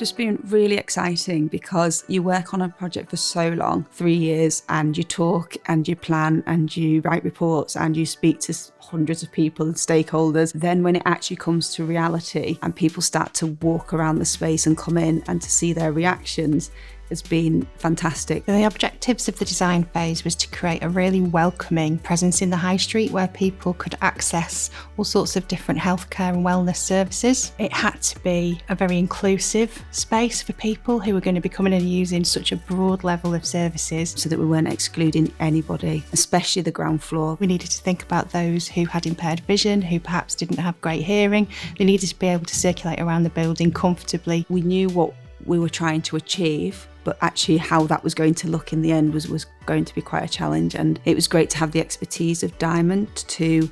just been really exciting because you work on a project for so long, 3 years, and you talk and you plan and you write reports and you speak to hundreds of people and stakeholders. Then when it actually comes to reality and people start to walk around the space and come in and to see their reactions, has been fantastic. The objectives of the design phase was to create a really welcoming presence in the high street where people could access all sorts of different healthcare and wellness services. It had to be a very inclusive space for people who were going to be coming and using such a broad level of services. So that we weren't excluding anybody, especially the ground floor. We needed to think about those who had impaired vision, who perhaps didn't have great hearing. They needed to be able to circulate around the building comfortably. We knew what we were trying to achieve, but actually how that was going to look in the end was going to be quite a challenge. And it was great to have the expertise of Diamond to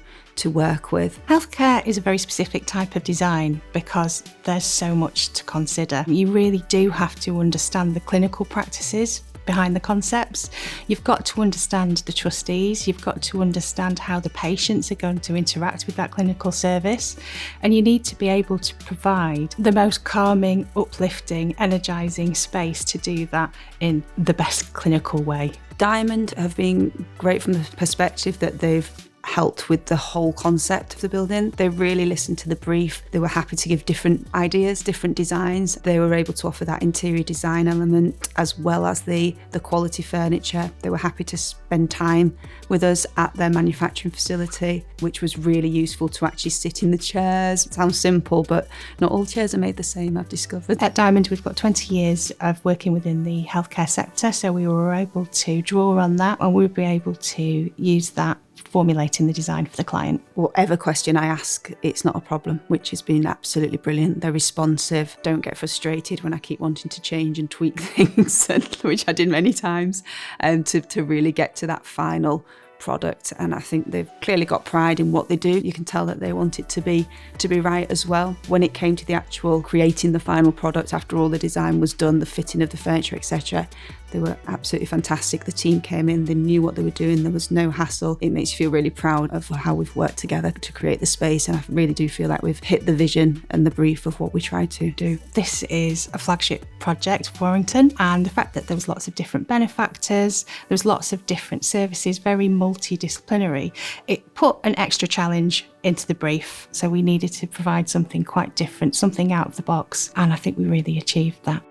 work with. Healthcare is a very specific type of design because there's so much to consider. You really do have to understand the clinical practices behind the concepts. You've got to understand the trustees, you've got to understand how the patients are going to interact with that clinical service, and you need to be able to provide the most calming, uplifting, energising space to do that in the best clinical way. Diamond have been great from the perspective that they've helped with the whole concept of the building. They really listened to the brief. They were happy to give different ideas, different designs. They were able to offer that interior design element as well as the quality furniture. They were happy to spend time with us at their manufacturing facility, which was really useful to actually sit in the chairs. It sounds simple, but not all chairs are made the same, I've discovered. At Diamond, we've got 20 years of working within the healthcare sector, so we were able to draw on that and we'll be able to use that formulating the design for the client. Whatever question I ask, it's not a problem, which has been absolutely brilliant. They're responsive, don't get frustrated when I keep wanting to change and tweak things, which I did many times, to really get to that final product. And I think they've clearly got pride in what they do. You can tell that they want it to be right as well. When it came to the actual creating the final product, after all the design was done, the fitting of the furniture, etc., they were absolutely fantastic. The team came in, they knew what they were doing, there was no hassle. It makes you feel really proud of how we've worked together to create the space, and I really do feel like we've hit the vision and the brief of what we tried to do. This is a flagship project for Warrington, and the fact that there was lots of different benefactors, there was lots of different services, very multidisciplinary, it put an extra challenge into the brief. So we needed to provide something quite different, something out of the box, and I think we really achieved that.